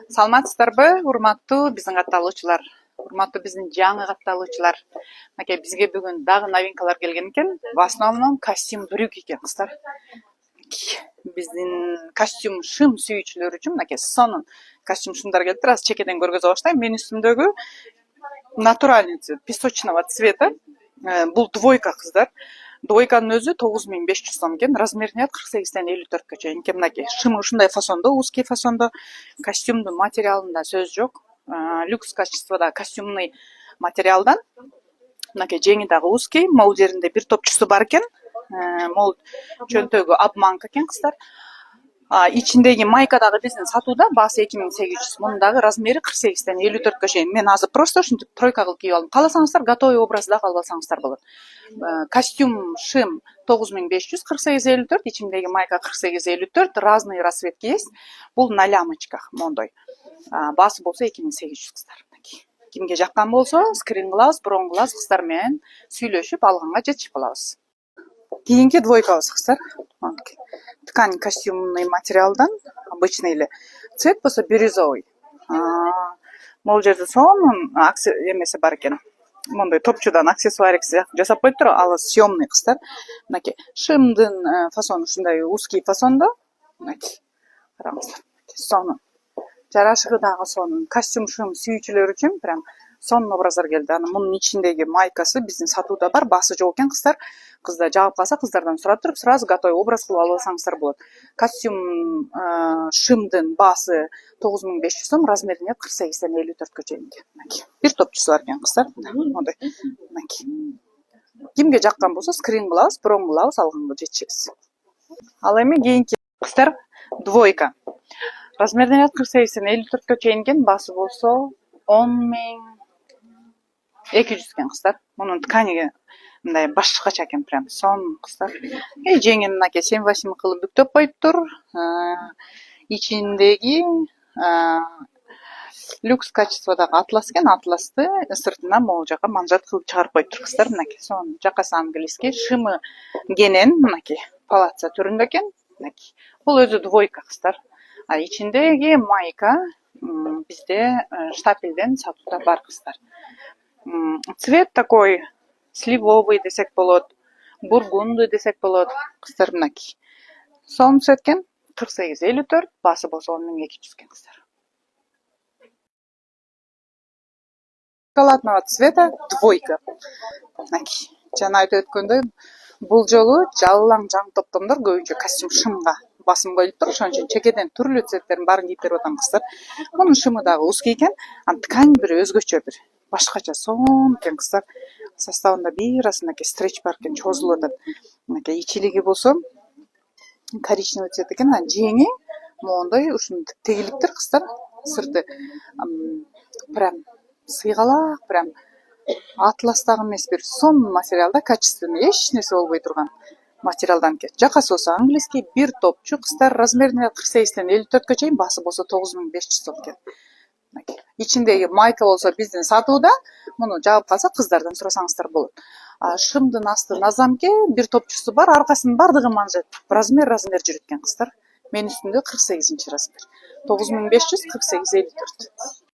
Саламатсыздарбы, урматтуу биздин катталуучулар, урматтуу биздин жаңы катталуучулар. Мынакей бизге бүгүн дагы новинкалар келген экен. В основном костюм брюк экен кыздар. Биздин костюм шым сүйүүчүлөр үчүн мынакей сонун костюм шымдар келиптир. Азыр чекеден көргөзө баштайм. Менин үстүмдөгү натуральный цвет, песочного цвета. Бул двойка кыздар. Двойканын өзү 9500 сом экен. Размерин 48ден 54гө чейин экен. Мынакей шымы ушундай фасондо, узкий фасондо. Костюмдун материалында сөз жок. Люкс качествода костюмный материалдан. Мынакей жеңи дагы узкий, могул жеринде бир топчусу бар экен. Могул чөнтөгү обманка экен кыздар. Ичиндеги майка дагы биздин сатууда баасы 2800. Мунун дагы размери 48ден 54гө чейин. Мен азыр просто ушинтип тройка кылып кийип алдым. Кааласаңыздар готовый образда калып алсаңыздар болот. Костюм шим 9500, 48-54, ичиндеги майка 48-54, разные расцветки есть. Бул на лямочках мондой. Баасы болсо 2800 кыздар. Кимге жаккан болсо, скрин кылабыз, броң кылабыз, кыздар менен сүйлөшүп алганга жетишип калабыз. Кийинки двойкабыз кыздар. Ткань костюмный материалдан, обычный эле. Цвет болсо бирюзовый. Могул жерде сонун эмеси бар экен. Мондой топчудан аксессуарик жасап коюптур, ал съемный кыздар. Мынакей шымдын фасону ушундай узкий фасондо. Мынакей караңыздар. Сонун. Жарашыгы дагы сонун. Костюм шым сүйүүчүлөр үчүн прям сонун образдар келди. Мунун ичиндеги майкасы биздин сатууда бар, баасы жок экен кыздар. Кыздар жагып калса, кыздардан сурап туруп, сразу готовый образ кылып алып алсаңыздар болот. Костюм шымдын баасы 9500 сом, размерин 48ден 54гө чейин. Мынакей бир топчусу бар экен кыздар. Мондай. Мынакей. Кимге жаккан болсо, скрин кылабыз, броң кылабыз, алганга жетишебиз. Ал эми кийинки кыздар двойка. Размерин 48ден 54гө чейин экен, баасы болсо 10200 экен кыздар. Мунун ткани мындай башкача экен, прям сонун кыздар. Жеңин мынакей 7-8 кылып бүктөп коюптур. Ичиндеги люкс качестводагы атлас экен, атласты сыртынан могул жака манжет кылып чыгарып коюптур кыздар. Мынакей сонун, жакасы английский, шымы кенен, мынакей палаца түрүндө экен. Мынакей. Бул өзү двойка кыздар. Ичиндеги майка бизде штапелден сатууда бар кыздар. Цвет такой сливовый десек болот, бургунды десек болот кыздар. Мынакей сонун цвет экен, 48-54, баасы болсо 10200 экен кыздар. Шоколадного цвета двойка. Мынакей жана айтып өткөндөй, бул жолу жалаң жаң топтомдор көбүнчө костюм шымга басым коюлуптур. Ошон үчүн чекеден түрлүү цветтердин баарын кийип берип атам кыздар. Мунун шымы дагы узкий экен, ткань бир өзгөчө, бир башкача сонун экен кыздар. Составында бир аз мынакей стреч бар экен, чозулуп атат. Мынакей ичилиги болсо коричневый цвет экен, жеңи мондой ушунтип тегилиптир кыздар. Сырты прям сыйгалак, прям атластагы эмес, бир сонун материалда, качественный, эч нерсе болбой турган материалдан экен. Жакасы болсо английский, бир топчу кыздар, размерин 48ден 54гө чейин, баасы болсо 9500 сом экен. Ичиндеги майка болсо биздин сатууда, муну жагып калса кыздардан сурасаңыздар болот. Шымдын асты назамке, бир топчусу бар, аркасынын бардыгы манжет. Размер жүрөт экен кыздар. Менин үстүмдө 48 размер. 9500, 48-54.